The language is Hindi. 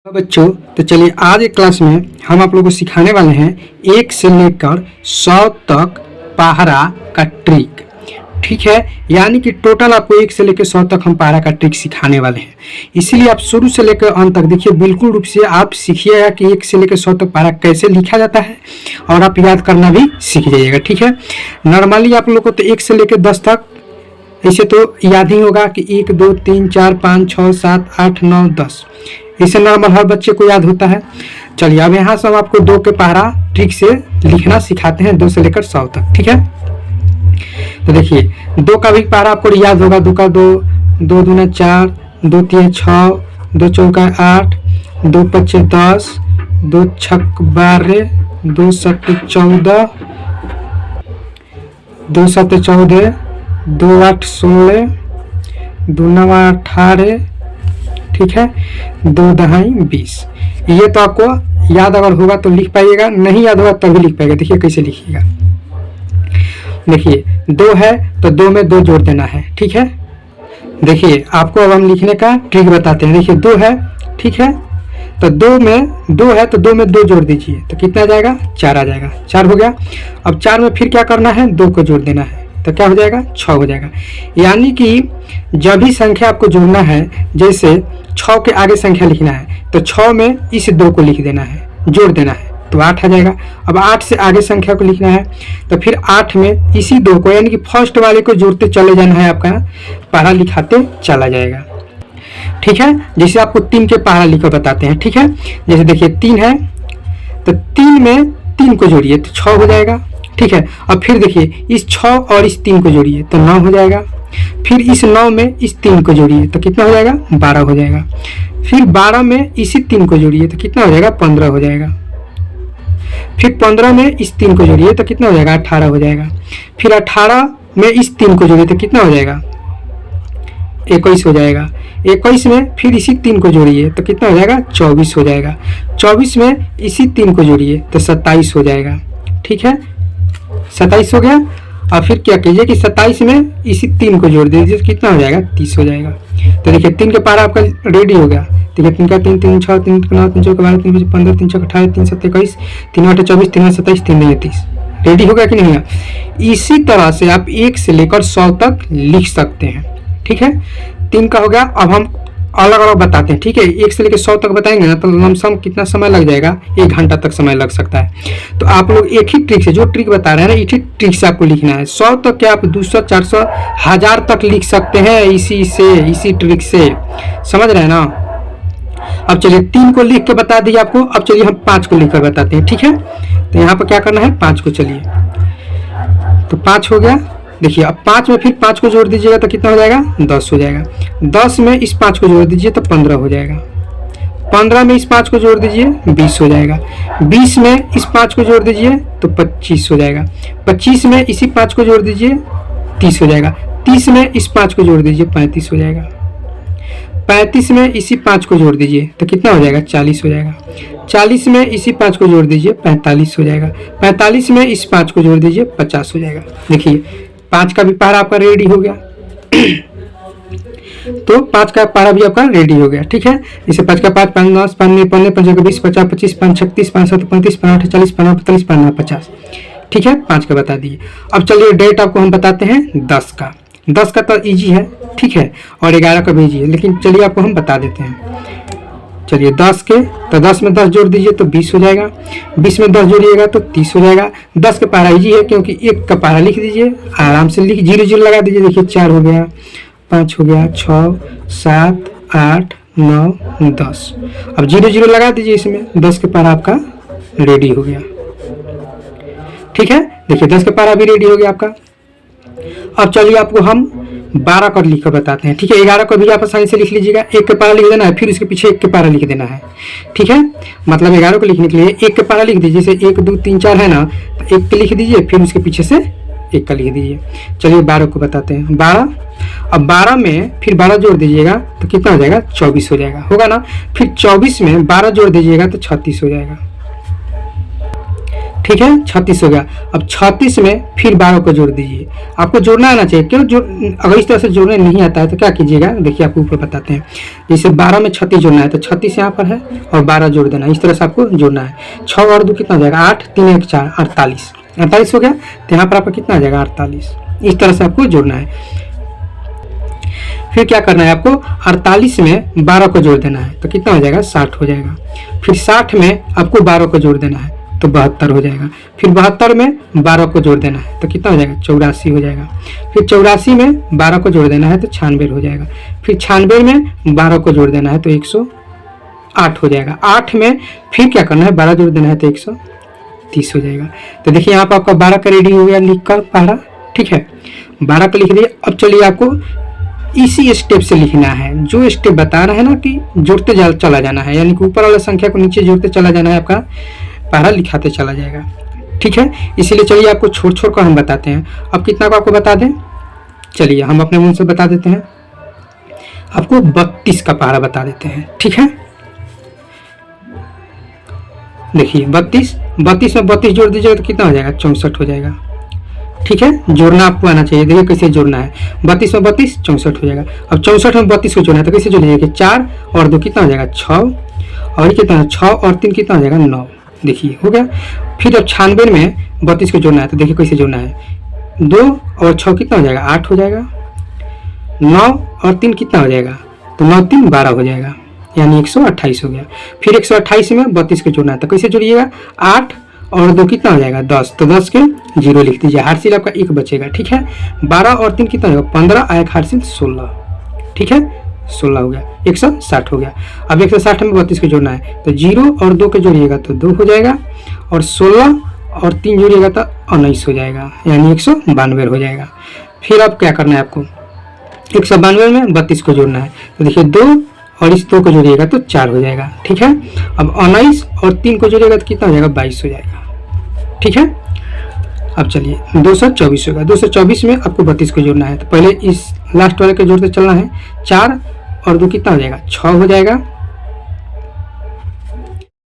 बच्चों, तो चलिए आज एक क्लास में हम आप लोगों को सिखाने वाले हैं 1 से लेकर 100 तक पहाड़ा का ट्रिक। ठीक है, यानी कि टोटल आपको 1 से लेकर 100 तक हम पहाड़ा का ट्रिक सिखाने वाले हैं। इसीलिए आप शुरू से लेकर अंत तक देखिए, बिल्कुल रूप से आप सीखिएगा कि 1 से लेकर 100 तक पहाड़ा कैसे लिखा जाता है और आप याद करना भी सीख जाइएगा। ठीक है, नॉर्मली आप लोग को तो 1 से लेकर 10 तक ऐसे तो याद ही होगा कि 1 2 3 4 5 6 7 8 9 10, इसे नॉर्मल हर बच्चे को याद होता है। चलिए अब यहाँ से हम आपको 2 के पहाड़ा ट्रिक से लिखना सिखाते हैं, 2 से लेकर 100 तक। ठीक है, तो देखिए 2 का भी पहाड़ा आपको याद होगा। 2 का 2, 2 दूना 4, 2 तीन 6, 2 चौका 8, 2 पच्चे 10, 2 छक 12, 2 सत्ते 14, 2 सत्ते 14, 2 8 16, 2 9 18, ठीक है, 2 दहाई 20। ये तो आपको याद अगर होगा तो लिख पाइएगा, नहीं याद होगा तभी लिख पाइएगा। देखिए कैसे लिखिएगा। देखिए 2 है तो 2 में 2 जोड़ देना है। ठीक है, देखिए आपको अब हम लिखने का ट्रिक बताते हैं। देखिए 2 है, ठीक है, तो 2 में 2 है तो 2 में 2 जोड़ दीजिए तो कितना आ जाएगा, 4 आ जाएगा। 4 हो गया। अब 4 में फिर क्या करना है, 2 को जोड़ देना है तो क्या हो जाएगा, 6 हो जाएगा। यानी कि जब भी संख्या आपको जोड़ना है, जैसे 6 के आगे संख्या लिखना है तो 6 में इस 2 को लिख देना है, जोड़ देना है तो 8 आ जाएगा। अब 8 से आगे संख्या को लिखना है तो फिर 8 में इसी 2 को, यानी कि फर्स्ट वाले को जोड़ते चले जाना है, आपका पहाड़ा लिखाते चला जाएगा। ठीक है, जैसे आपको 3 के पहाड़ा लिखकर बताते हैं। ठीक है, जैसे देखिए 3 है तो 3 में 3 को जोड़िए तो 6 हो जाएगा। ठीक है, अब फिर देखिए इस 6 और इस 3 को जोड़िए तो 9 हो जाएगा। फिर इस 9 में इस 3 को जोड़िए तो कितना हो जाएगा, 12 हो जाएगा। फिर 12 में इसी 3 को जोड़िए तो कितना हो जाएगा, 15 हो जाएगा। फिर 15 में इस 3 को जोड़िए तो कितना हो जाएगा, 18 हो जाएगा। फिर 18 में इस 3 को जोड़िए तो कितना हो जाएगा, 21 हो जाएगा। 21 में फिर इसी 3 को जोड़िए तो कितना हो जाएगा, 24 हो जाएगा। 24 में इसी 3 को जोड़िए तो 27 हो जाएगा। ठीक है, 27 हो गया। और फिर क्या कीजिए कि 27 में इसी 3 को जोड़ दीजिए तो कितना हो जाएगा, 30 हो जाएगा। तो देखिए 3 के पहाड़ा आपका रेडी हो गया। देखिए 3 का 3 3 6 3 9 3 चौका 12 3 5 15 3 6 18 3 7 21 3 8 24 3 9 27 3 9 30। रेडी हो गया कि नहीं? इसी तरह से आप 1 से लेकर 100 तक लिख सकते हैं। ठीक है, 3 का हो गया। अब हम अलग अलग बताते हैं। ठीक है, 1 से लेकर 100 तक बताएंगे ना तो लमसम कितना समय लग जाएगा, 1 घंटा तक समय लग सकता है। तो आप लोग एक ही ट्रिक से, जो ट्रिक बता रहे हैं ना, एक ही ट्रिक से आपको लिखना है। 100 तक क्या आप 200 400 1000 तक लिख सकते हैं इसी ट्रिक से। समझ रहे हैं ना? अब चलिए 3 को लिख के बता दिए आपको। अब चलिए हम 5 को लिख कर बताते हैं। ठीक है, तो यहाँ पर क्या करना है, 5 को, चलिए तो 5 हो गया। देखिए अब 5 में फिर 5 को जोड़ दीजिएगा तो कितना हो जाएगा, 10 हो जाएगा। 10 में इस 5 को जोड़ दीजिए तो 15 हो जाएगा। 15 में इस 5 को जोड़ दीजिए 20 हो जाएगा। 20 में इस 5 को जोड़ दीजिए तो 25 हो जाएगा। 25 में इसी 5 को जोड़ दीजिए 30 हो जाएगा। 30 में इस 5 को जोड़ दीजिए 35 हो जाएगा। 35 में इसी 5 को जोड़ दीजिए तो कितना हो जाएगा, 40 हो जाएगा। 40 में इसी 5 को जोड़ दीजिए 45 हो जाएगा। 45 में इस 5 को जोड़ दीजिए 50 हो जाएगा। देखिए 5 का भी पहाड़ा आपका रेडी हो गया। तो 5 का पहाड़ा भी आपका रेडी हो गया। ठीक है, इसे 5 का 5 5 10 5 15 5 20 50 25 5 36 5 7 35 5 8 40 5 45 5 50। ठीक है, 5 का बता दिए। अब चलिए डेट आपको हम बताते हैं 10 का। 10 का तो इजी है, ठीक है, और 11 का भी इजी है, लेकिन चलिए आपको हम बता देते हैं। चलिए 10 के, तो 10 में 10 जोड़ दीजिए तो 20 हो जाएगा। 20 में 10 जोड़िएगा तो 30 हो जाएगा। 10 का पहाड़ा इजी है क्योंकि 1 का पहाड़ा लिख दीजिए, आराम से लिख 0 0 लगा दीजिए। देखिए 4 हो गया, 5 हो गया, 6 7 8 9 10। अब 0 0 लगा दीजिए इसमें, 10 के पहाड़ा आपका रेडी हो गया। ठीक है, देखिए 10 का पहाड़ा भी रेडी हो गया आपका। अब चलिए आपको हम 12 का लिखकर बताते हैं। ठीक है, 11 को भी आप आसानी से लिख लीजिएगा। 1 के पहाड़ा लिख देना है, फिर उसके पीछे 1 के पहाड़ा लिख देना है। ठीक है, मतलब 11 को लिखने के लिए 1 के पहाड़ा लिख दीजिए। जैसे 1 2 3 4 है ना, तो 1 के लिख दीजिए, फिर उसके पीछे से 1 का लिख दीजिए। चलिए 12 को बताते हैं। 12, अब 12 में फिर 12 जोड़ दीजिएगा तो कितना हो जाएगा, 24 हो जाएगा, होगा ना। फिर 24 में 12 जोड़ दीजिएगा तो 36 हो जाएगा। ठीक है, 36 हो गया। अब 36 में फिर 12 को जोड़ दीजिए। आपको जोड़ना आना चाहिए, क्यों अगर इस तरह से जोड़ने नहीं आता है तो क्या कीजिएगा, देखिए आपको ऊपर बताते हैं। जैसे 12 में 36 जोड़ना है तो 36 यहाँ पर है और 12 जोड़ देना है, इस तरह से आपको जोड़ना है। 6 और 2 कितना हो जाएगा, 8, 3 1 4, 48, 48 हो गया। तो यहाँ पर आपका कितना आ जाएगा, 48। इस तरह से आपको जोड़ना है। फिर क्या करना है आपको, 48 में 12 को जोड़ देना है तो कितना हो जाएगा, 60 हो जाएगा। फिर 60 में आपको 12 को जोड़ देना है तो 72 हो जाएगा। फिर 72 में 12 को जोड़ देना है तो कितना हो जाएगा, 84 हो जाएगा। फिर 84 में 12 को जोड़ देना है तो 96 हो जाएगा। फिर 96 में 12 को जोड़ देना है तो 108 हो जाएगा। 8 में फिर क्या करना है, 12 जोड़ देना है तो 130 हो जाएगा। तो देखिए यहाँ पर आपका 12 का रेडी हो गया लिख कर पढ़ा, ठीक है, 12 का लिख दिया। अब चलिए आपको इसी स्टेप से लिखना है, जो स्टेप बता रहा है ना कि जोड़ते चला जाना है, यानी कि ऊपर वाला संख्या को नीचे जोड़ते चला जाना है, आपका पहला लिखाते चला जाएगा, ठीक है। इसीलिए चलिए आपको छोड़ छोड़ कर हम बताते हैं। अब कितना को आपको बता दें, चलिए हम अपने मुंह से बता देते हैं। आपको 32 का पहाड़ा बता देते हैं, ठीक है। देखिए 32 में 32 जोड़ दीजिएगा तो कितना हो जाएगा, 64 हो जाएगा, ठीक है। जोड़ना आपको आना चाहिए, देखिए कैसे जोड़ना है। 32 में 32 64 हो जाएगा। अब 64 में 32 को जोड़ना है तो कैसे जोड़िएगा, 4 और 2 कितना हो जाएगा, 6, और कितना 6 और 3 कितना हो जाएगा, 9। देखिए हो गया। फिर अब 96 में 32 को जोड़ना है तो देखिए कैसे जोड़ना है, 2 और 6 कितना हो जाएगा, 8 हो जाएगा। 9 और 3 कितना हो जाएगा, तो 9 3 12 हो जाएगा, यानी 128 हो गया। फिर 128 में 32 को जोड़ना है तो कैसे जोड़िएगा, 8 और 2 कितना हो जाएगा, 10, तो 10 के 0 लिख दीजिए, हार्सिल आपका 1 बचेगा, ठीक है। 12 और 3 कितना होगा, 15, एक हार्सिल 16, ठीक है, 16 हो गया, 160 हो गया। अब 160 में 32 को जोड़ना है तो 0 और 2 के जोड़िएगा तो 2 हो जाएगा, और 16 और 3 जोड़िएगा तो 19 हो जाएगा, यानी 192 हो जाएगा। फिर अब क्या करना है आपको, 192 में 32 को जोड़ना है तो देखिए 2 और इस 2 को जोड़िएगा तो 4 हो जाएगा, ठीक है। अब 19 और 3 को जोड़िएगा तो कितना हो जाएगा, 22 हो जाएगा, ठीक है। अब चलिए 224 होगा। 224 में आपको 32 को जोड़ना है तो पहले इस लास्ट वाले को जोड़ते चलना है। 4 और 2 कितना हो जाएगा, 6 हो जाएगा।